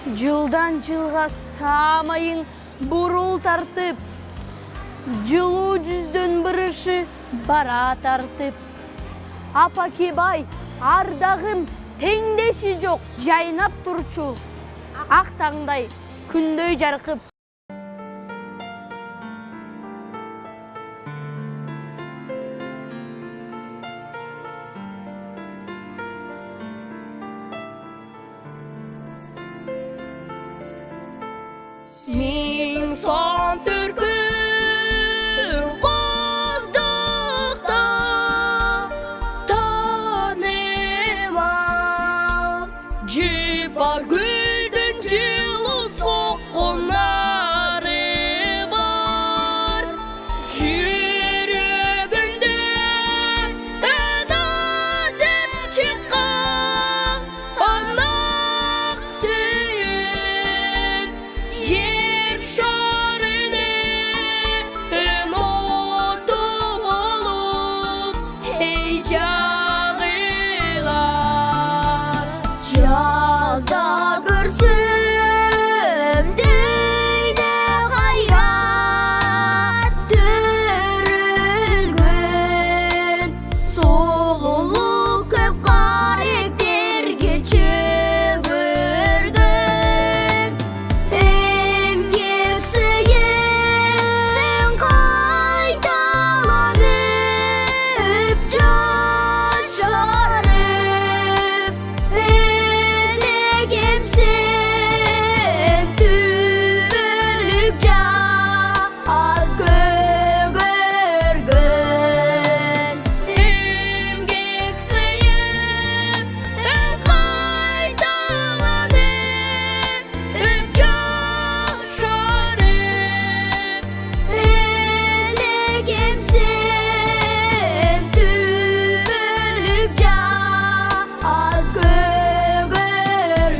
Жылдан жылға самайың бурул тартып, жылуу жүздөн бұрышы бара тартып. Апакебай, ардағым теңдеші жоқ, жайнап турчу, ақ таңдай күндөй жарқып. Мин сон түркүн коздукта танымал, жыпар гүлдүн жылуу соккунары бар. Жүрөгүндө өдө деп чыккан анак сүйүп, жер шарыны ұмытып алып, ей жағылар. Жазда көрсем дейді қайрат түрілген, сұлулық көп қаректерге чөгірген. Эмгек сыйың қайталанып, жашарып, эне кепсем түбіліп жаз көгерген. Эмгек сыйың қайталанып, жашарып, эне кепсем түбіліп жаз көгерген.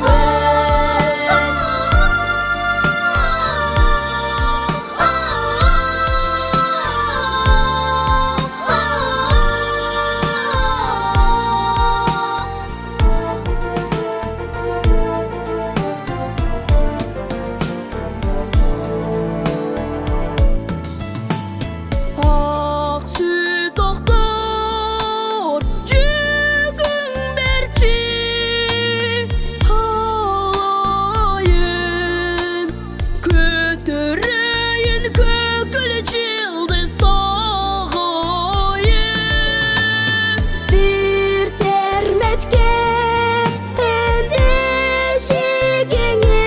Ақ сүт оқтар жүгің берчи, алайын көтерейін көкіл жылдыз тағайын. Bir терметке ендешігіңе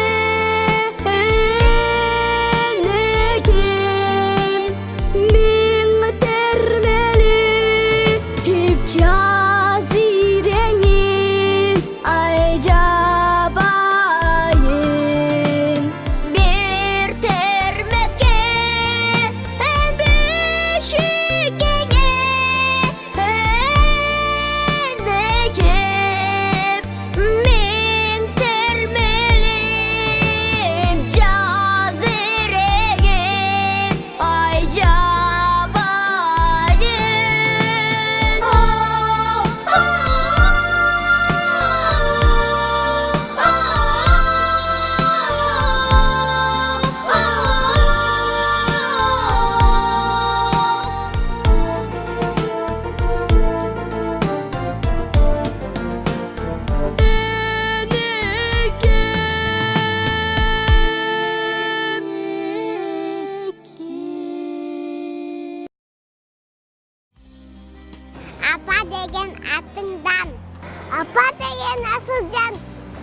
енекем, Мин термели ip жазиреңин, ай жабайын. Bir терметке енбешігіңе енекем, Мин термелим жазиреңин, ай Апа деген атыңдан, апа деген асылжан,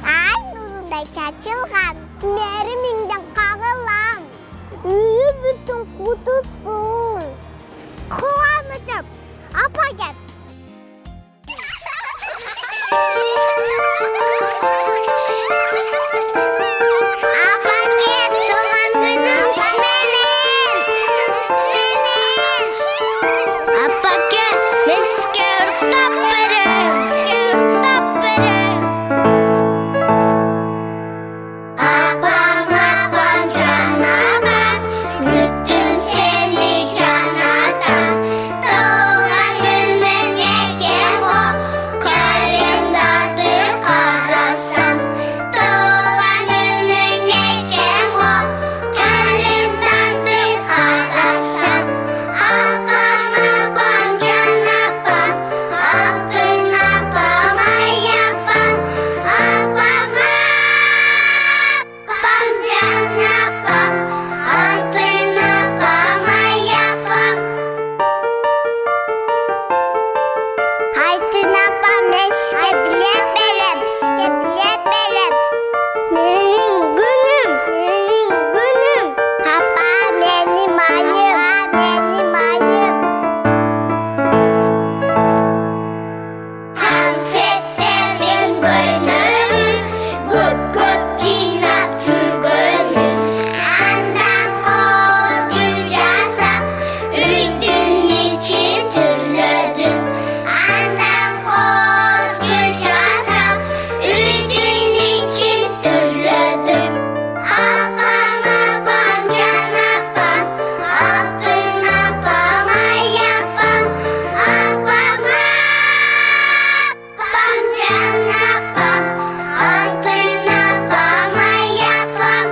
ай нұрындай чачылған, меріміңден қағылам, үйіміздің құтысын. Қуанычым, апа кет. Апа кет, туған күнің менен. Апа кет, мен сізге ұрттап берем. Апам, апам, жан апам, күттім сені. benim ayım. Konfetlerin gönlümün, gut gut çiğnap türgünün. Andan koz gül casap, üydün içi türlüdüm. Andan koz gül casap, üydün içi türlüdüm. Apam apam can apam, altın apam ay apam. Apam apam can apam, altın apam ay apam.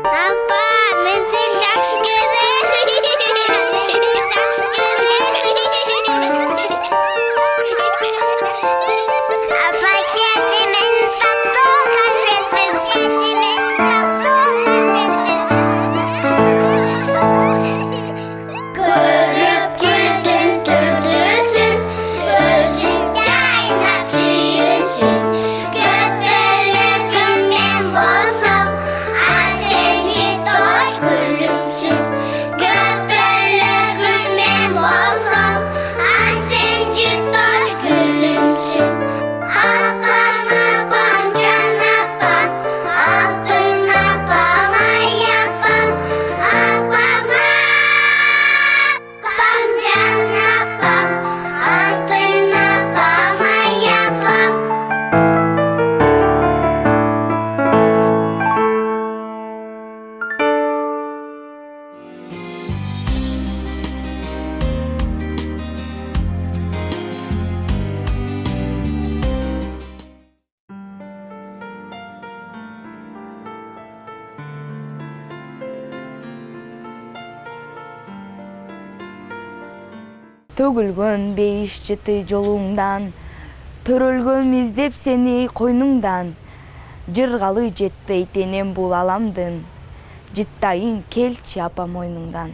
Apam ben seni yaxşı görürüm. Yaxşı görürüm. Apa kendimin tatlı kalbim, kendimin tatlı görüp güldün türlüsün, gözün caynap süyüsün. Göpürlüğüm ben bozsam, asenci dost gülümsün. Göpürlüğüm ben bozsam, asenci dost gülümsün. Apam apam can apam, altın apam ay apam. Apam apam can apam, altın apam ay apam. Төгүлгөн бейиш жыты жолуңдан, төрөлгөм издеп сени койнуңдан. Жыргалы жетпей тенем бул аламдын, жыттайын келчи апа мойнуңдан.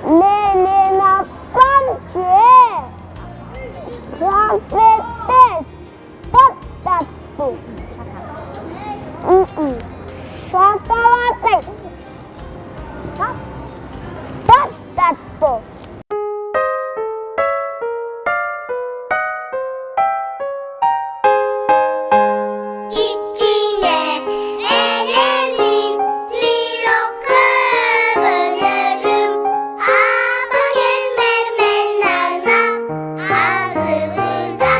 Lelena Panche, Rafete, Patatu, Şakalate, Patatu. İçine elimin bir okım öneririm. Ama gelmem ben nana, ağzı burada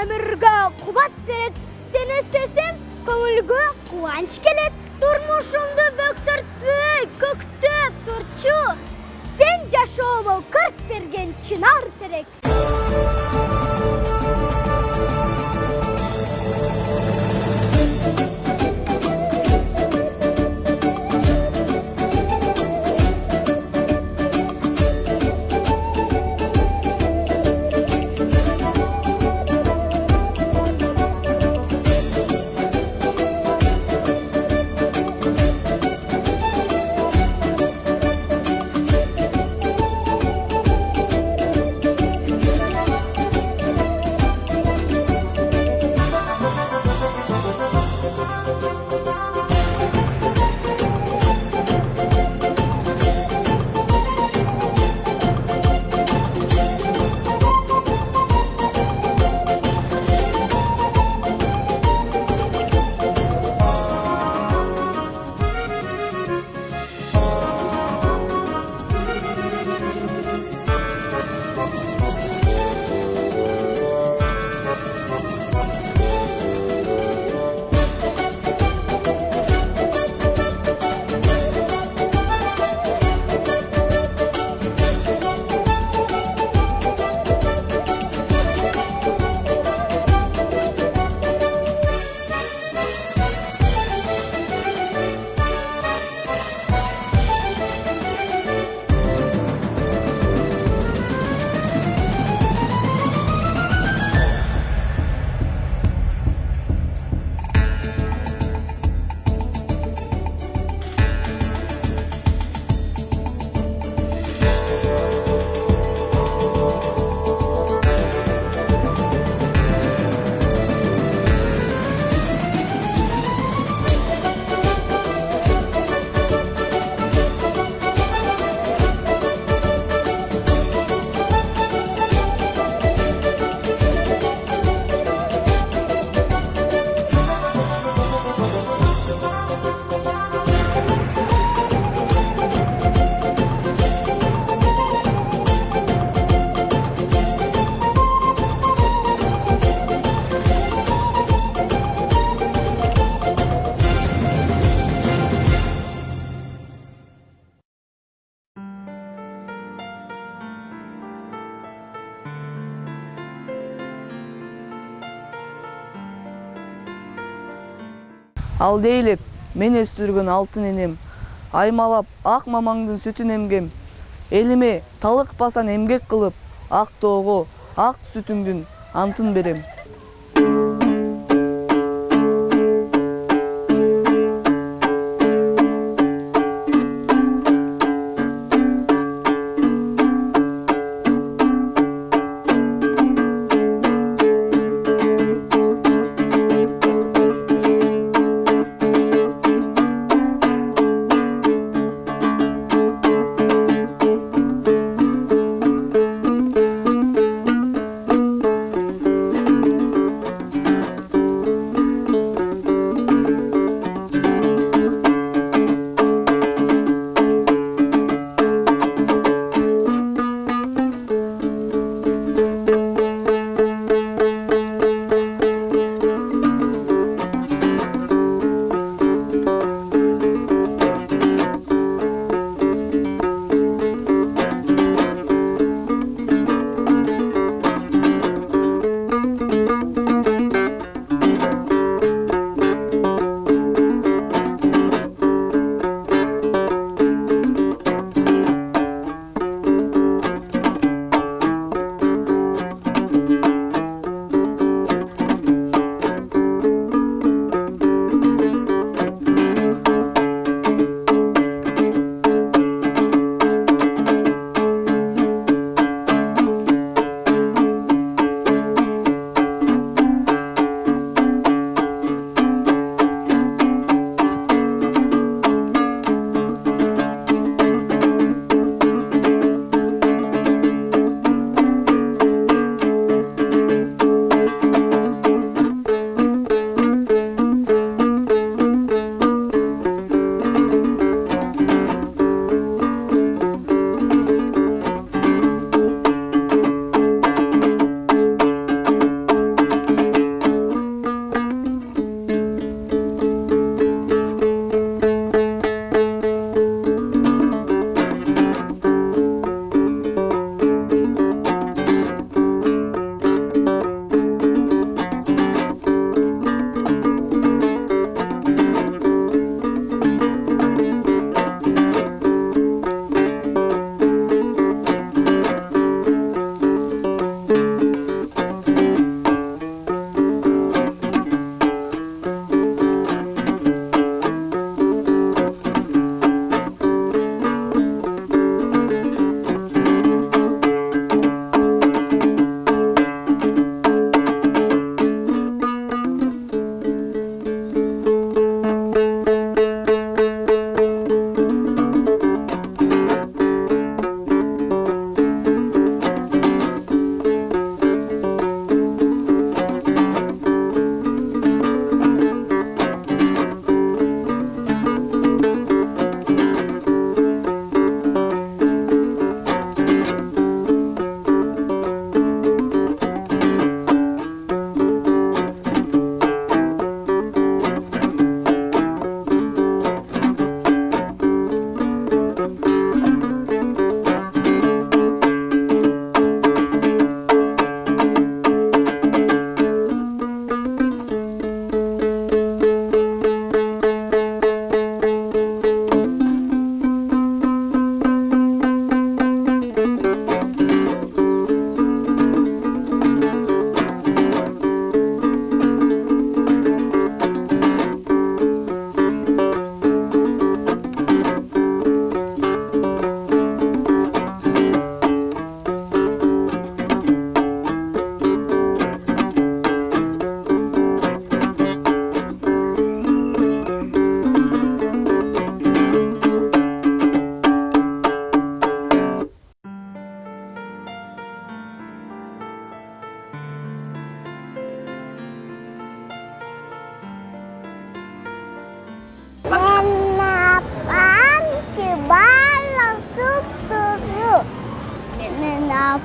өмүргө кубат берет. Сени эстесем, көңүлгө кубанч келет. Турмушумду бөксөртпөй, көктөп турчу. Sen жашоому кырк берген чынар терек. Ал дейлеп, мен өстүргөн алтын энем, аймалап ак мамаңдын сүтүн эмгем, элиме талыкпасан эмгек кылып, ак тоого ак сүтүңдүн антын берем.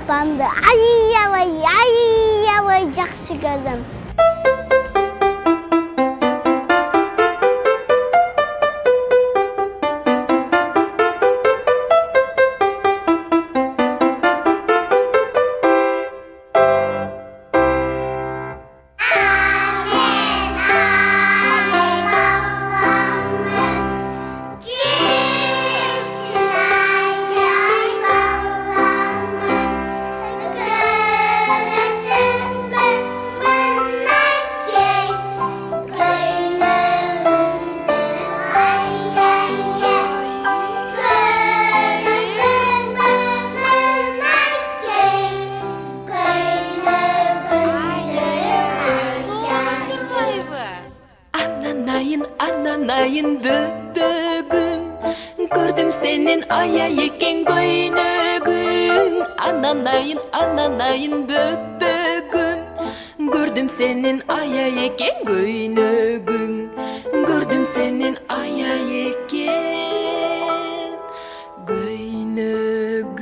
апамды аябай жақсы көрдім. Ananayın böbögüm, gördüm senin aya eken göynögün. Ananayın böbögüm, gördüm senin aya eken göynögün. Gördüm senin aya eken göynögün.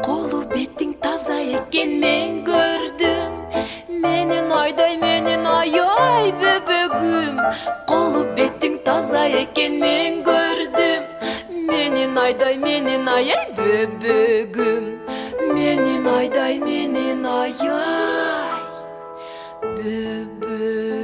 Kolu betin taza eken men gördüm. Menin ayday menin ayay bebegüm. Kolu betin taza eken men gördüm. Menin ayday menin ayay bebegüm. Menin ayday menin ayay bebegüm.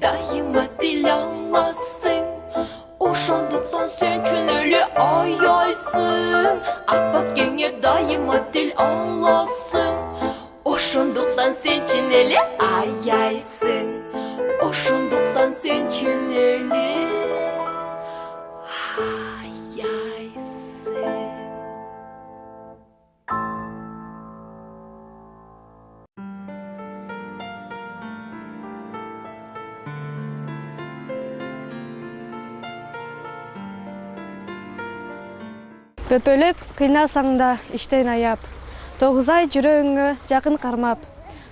Daima dil anlasın. Uşandıktan sen için öyle ayaysın. Bak gene daima dil anlasın. Uşandıktan sen için öyle ayaysın. Uşandıktan sen için öyle ayaysın. Бөпөлөп кыйнасаң да иштен аяп, 9 ай жүрөгүңө жакын кармап,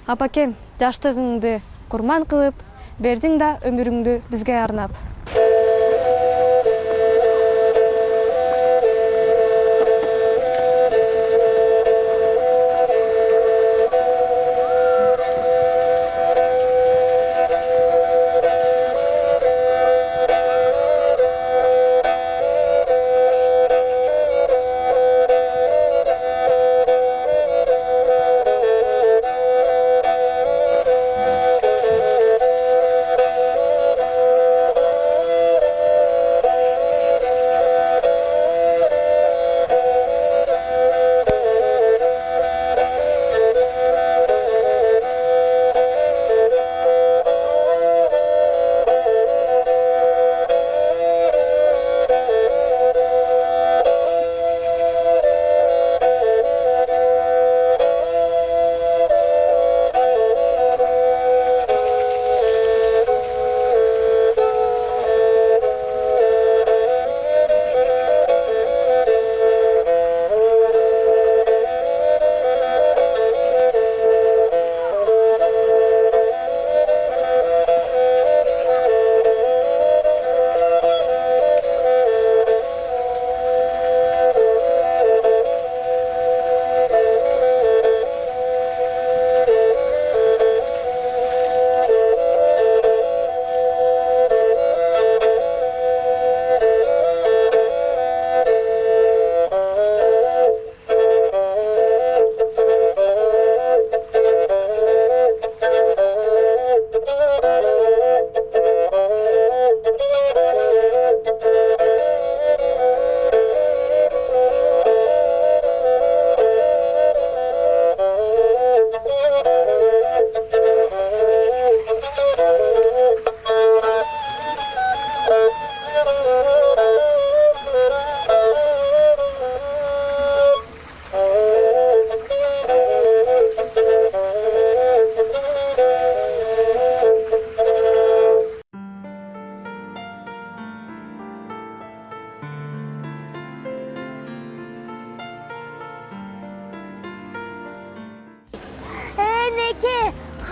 апакем жаштыгыңды курман кылып, бердиң да өмүрүңдү бизге арнап.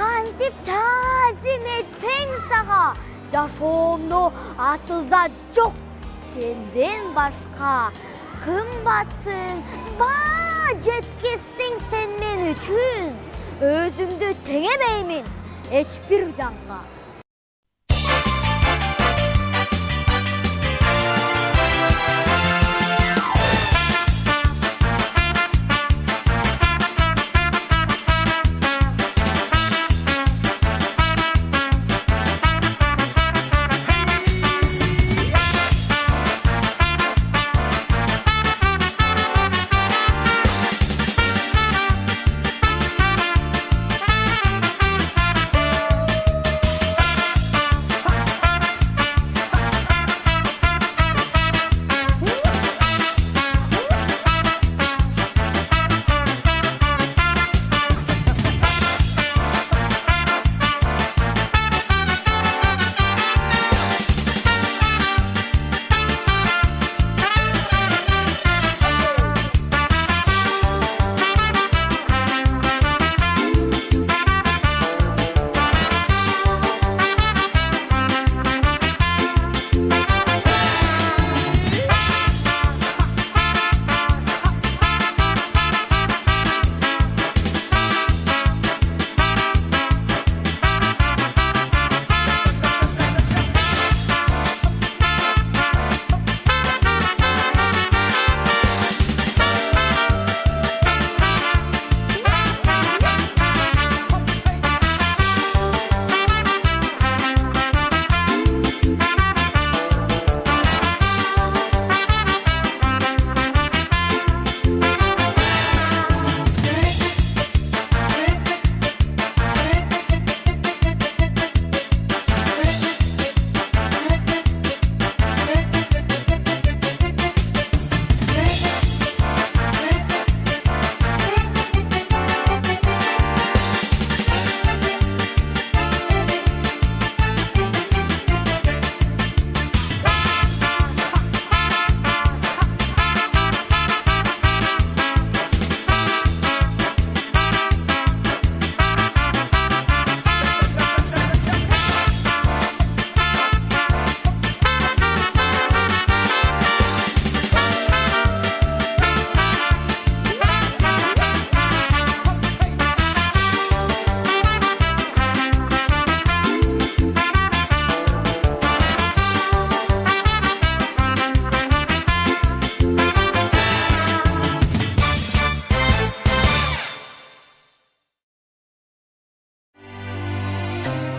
кантип тазим этпең сага. Жашоомдо асылза жок сенден башка. Кымбатсың, баа жеткизсең сен мен үчүн. Өзүңдү теңемеймин эч бир жанга.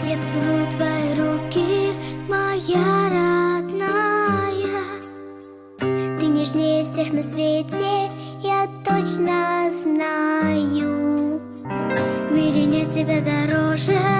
Я целую твои руки, моя родная. Ты нежнее всех на свете, я точно знаю. В мире нет тебя дороже.